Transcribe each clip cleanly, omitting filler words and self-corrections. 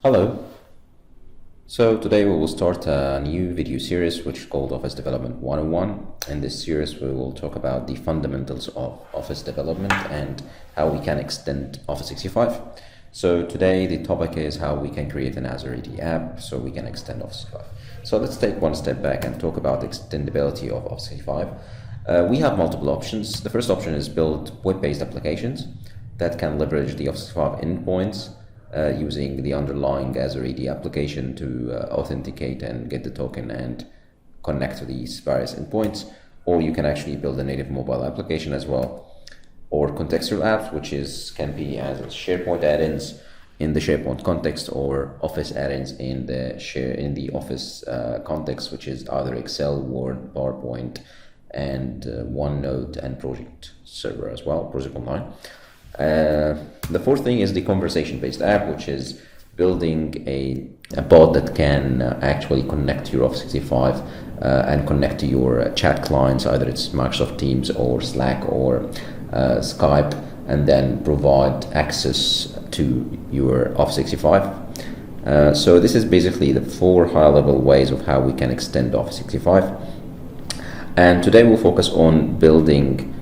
Hello. So today we will start a new video series which is called Office Development 101. In this series we will talk about the fundamentals of Office development and how we can extend Office 65. So today the topic is how we can create an Azure AD app so we can extend Office 65. So let's take one step back and talk about the extendibility of Office 65. We have multiple options. The first option is build web-based applications that can leverage the Office 65 endpoints using the underlying Azure AD application to authenticate and get the token and connect to these various endpoints. Or you can actually build a native mobile application as well, or contextual apps, which can be as SharePoint add-ins in the SharePoint context, or Office add-ins in the Office context, which is either Excel, Word, PowerPoint, and OneNote and Project Server as well, Project Online. The fourth thing is the conversation-based app, which is building a bot that can actually connect to your Office 65 and connect to your chat clients, either it's Microsoft Teams or Slack or Skype, and then provide access to your Office 65. So this is basically the four high-level ways of how we can extend Office 65. And today we'll focus on building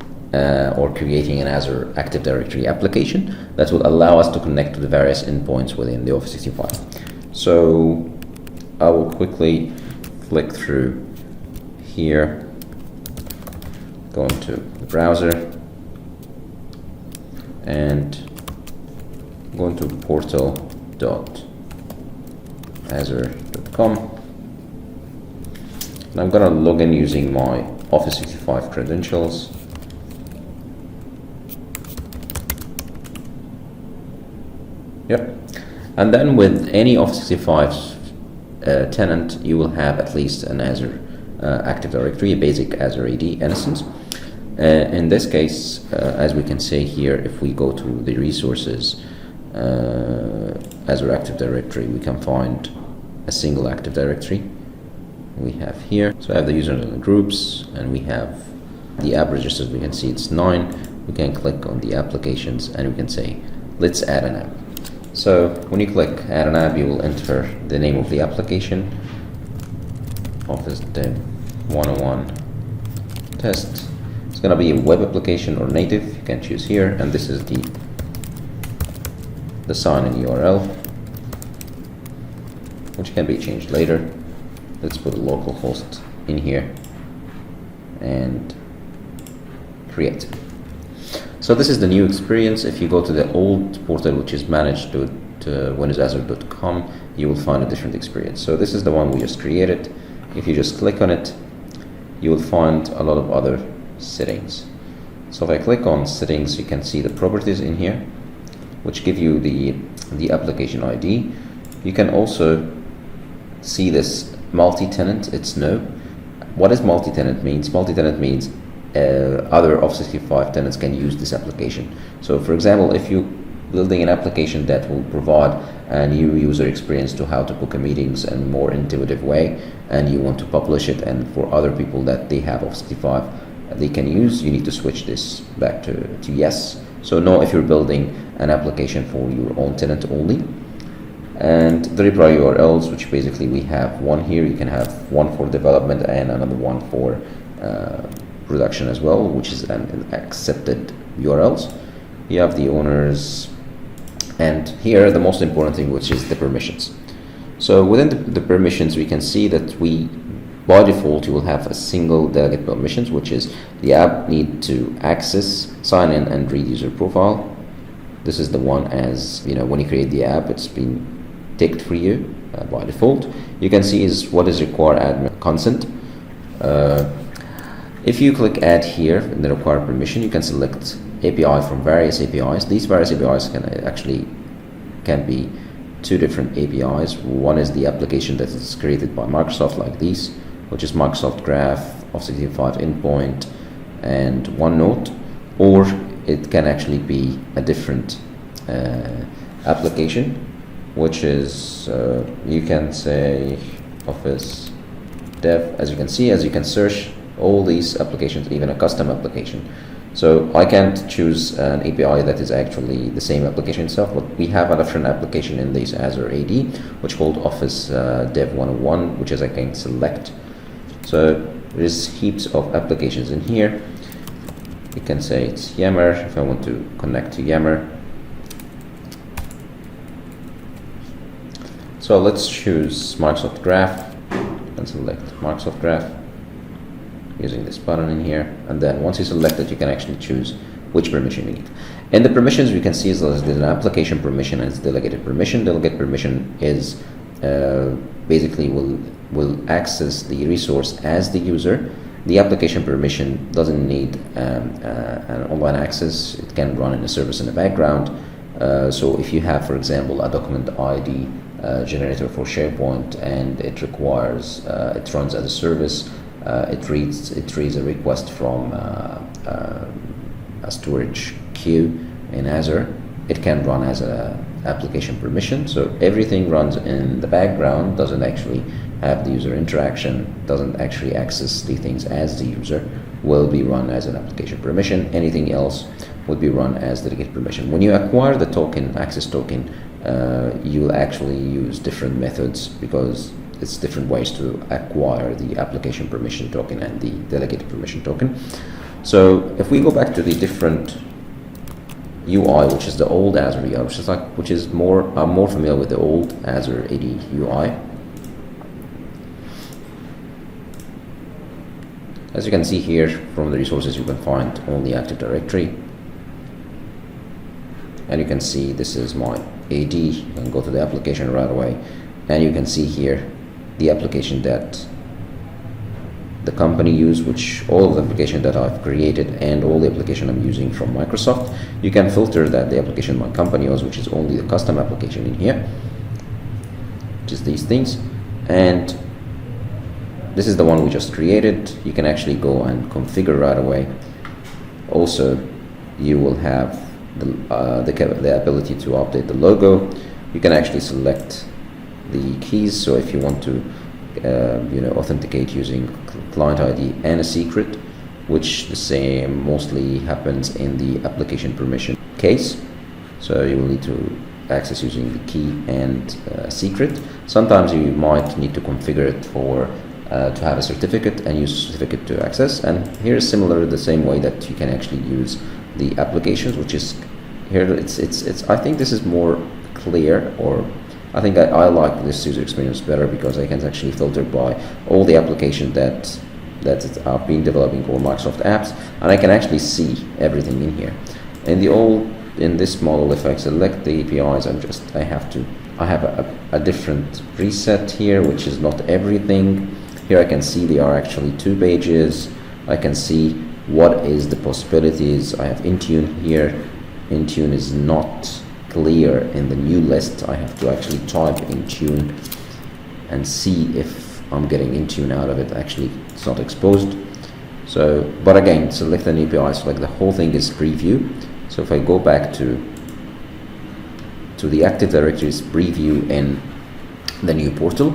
or creating an Azure Active Directory application that will allow us to connect to the various endpoints within the Office 65. So I will quickly flick through here, go into the browser and go into portal.azure.com, and I'm going to log in using my Office 65 credentials. Yep. And then with any Office 65 tenant, you will have at least an Azure Active Directory, a basic Azure AD instance. In this case, as we can see here, if we go to the resources, Azure Active Directory, we can find a single Active Directory. We have here, so I have the users and the groups, and we have the app registers. We can see it's 9. We can click on the applications and we can say, let's add an app. So when you click add an app, you will enter the name of the application, Office Dev 101 test. It's going to be a web application or native, you can choose here, and this is the sign-in URL, which can be changed later. Let's put a local host in here and create. So this is the new experience. If you go to the old portal, which is managed to windowsazure.com, you will find a different experience. So this is the one we just created. If you just click on it, you will find a lot of other settings. So if I click on settings, you can see the properties in here, which give you the application ID. You can also see this multi-tenant. It's no. What does multi-tenant means? Multi-tenant means other Office 65 tenants can use this application. So for example, if you're building an application that will provide a new user experience to how to book a meetings in a more intuitive way, and you want to publish it, and for other people that they have Office 65 they can use, you need to switch this back to yes. So no, if you're building an application for your own tenant only. And the reply URLs, which basically we have one here. You can have one for development and another one for production as well, which is an accepted URLs. You have the owners, and here the most important thing, which is the permissions. So within the permissions, we can see that by default you will have a single delegate permissions, which is the app need to access, sign in, and read user profile. This is the one, as you know, when you create the app, it's been ticked for you by default. You can see is what is required admin consent. If you click add here in the required permission, you can select API from various APIs. These various APIs can be two different APIs. One is the application that is created by Microsoft, like these, which is Microsoft Graph, Office 65 Endpoint, and OneNote, or it can actually be a different application, which is you can say Office Dev. As you can see, as you can search all these applications, even a custom application. So I can't choose an API that is actually the same application itself, but we have a different application in this Azure AD, which is called Office Dev 101, which is I can select. So there's heaps of applications in here. You can say it's Yammer if I want to connect to Yammer. So let's choose Microsoft Graph and select Microsoft Graph using this button in here, and then once you select it, you can actually choose which permission you need. In the permissions, we can see there's an application permission and it's delegated permission. Delegate permission is basically will access the resource as the user. The application permission doesn't need an online access. It can run in a service in the background. So if you have, for example, a document ID generator for SharePoint and it requires, it runs as a service, it reads a request from a storage queue in Azure, it can run as a application permission. So everything runs in the background, doesn't actually have the user interaction, doesn't actually access the things as the user, will be run as an application permission. Anything else would be run as delegate permission. When you acquire the token, access token, you will actually use different methods because it's different ways to acquire the application permission token and the delegated permission token. So if we go back to the different UI, which is the old Azure UI, which is more, I'm more familiar with the old Azure AD UI. As you can see here from the resources, you can find only Active Directory, and you can see this is my AD. You can go to the application right away, and you can see here the application that the company use, which all of the application that I've created and all the application I'm using from Microsoft. You can filter that the application my company use, which is only the custom application in here, which is these things, and this is the one we just created. You can actually go and configure right away. Also, you will have the ability to update the logo. You can actually select the keys. So if you want to authenticate using client ID and a secret, which the same mostly happens in the application permission case. So you will need to access using the key and secret. Sometimes you might need to configure it for to have a certificate and use a certificate to access. And here is similar, the same way that you can actually use the applications, which is here. It's I think this is more clear, or I think I like this user experience better because I can actually filter by all the applications that I've been developing for Microsoft apps, and I can actually see everything in here. In this model, if I select the APIs, I have a different preset here, which is not everything. Here I can see there are actually 2 pages. I can see what is the possibilities. I have Intune here. Intune is not clear in the new list. I have to actually type Intune and see if I'm getting Intune out of it. Actually, it's not exposed. So, but again, select an API, select the whole thing is preview. So if I go back to the Active Directory's preview in the new portal,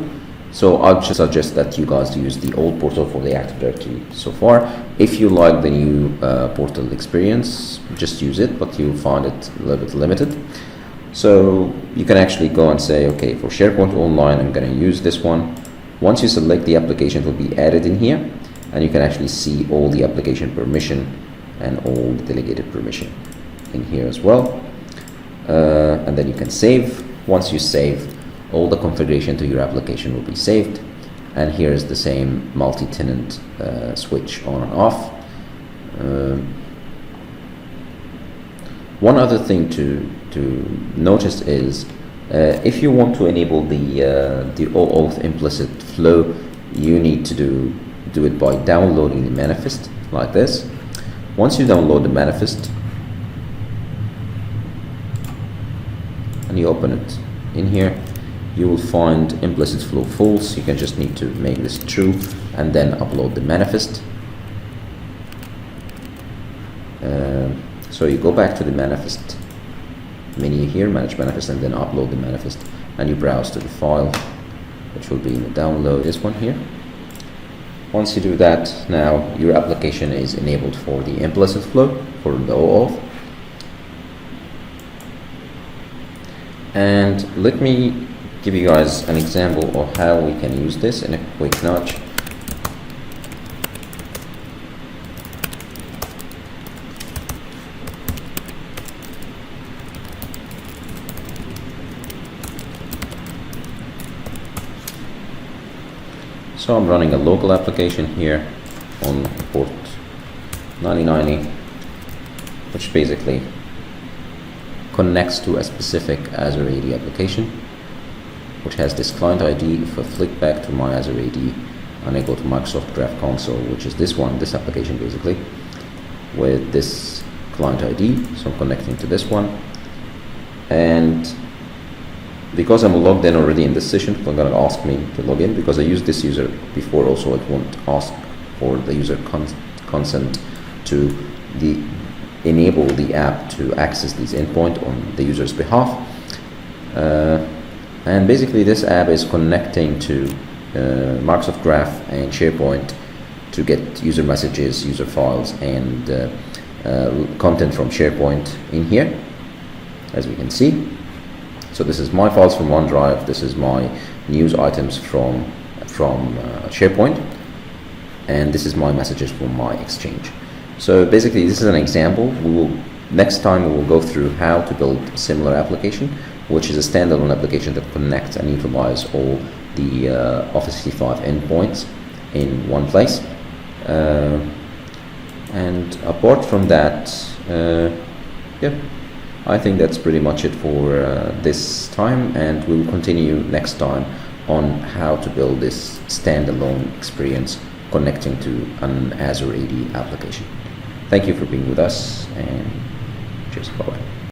so I'll just suggest that you guys use the old portal for the Active Directory so far. If you like the new portal experience, just use it, but you'll find it a little bit limited. So you can actually go and say, okay, for SharePoint Online, I'm going to use this one. Once you select, the application will be added in here, and you can actually see all the application permission and all the delegated permission in here as well. And then you can save. Once you save, all the configuration to your application will be saved. And here is the same multi-tenant switch on and off. One other thing to notice is if you want to enable the OAuth implicit flow, you need to do it by downloading the manifest like this. Once you download the manifest and you open it in here, you will find implicit flow false. You can just need to make this true and then upload the manifest. So you go back to the manifest menu here, manage manifest, and then upload the manifest, and you browse to the file, which will be in the download, this one here. Once you do that, now your application is enabled for the implicit flow, for the OAuth. And let me give you guys an example of how we can use this in a quick nudge. So I'm running a local application here on port 9090, which basically connects to a specific Azure AD application, which has this client ID. If I flick back to my Azure AD and I go to Microsoft Graph Console, which is this one, this application basically, with this client ID, so I'm connecting to this one. And because I'm logged in already in this session, it's not going to ask me to log in because I used this user before also. It won't ask for the user consent to enable the app to access these endpoints on the user's behalf. And basically this app is connecting to Microsoft Graph and SharePoint to get user messages, user files, and content from SharePoint in here, as we can see. So this is my files from OneDrive, this is my news items from SharePoint, and this is my messages from my Exchange. So basically this is an example. Next time we will go through how to build a similar application, which is a standalone application that connects and utilizes all the Office 365 endpoints in one place. And apart from that, yeah, I think that's pretty much it for this time, and we will continue next time on how to build this standalone experience connecting to an Azure AD application. Thank you for being with us, and cheers, bye-bye.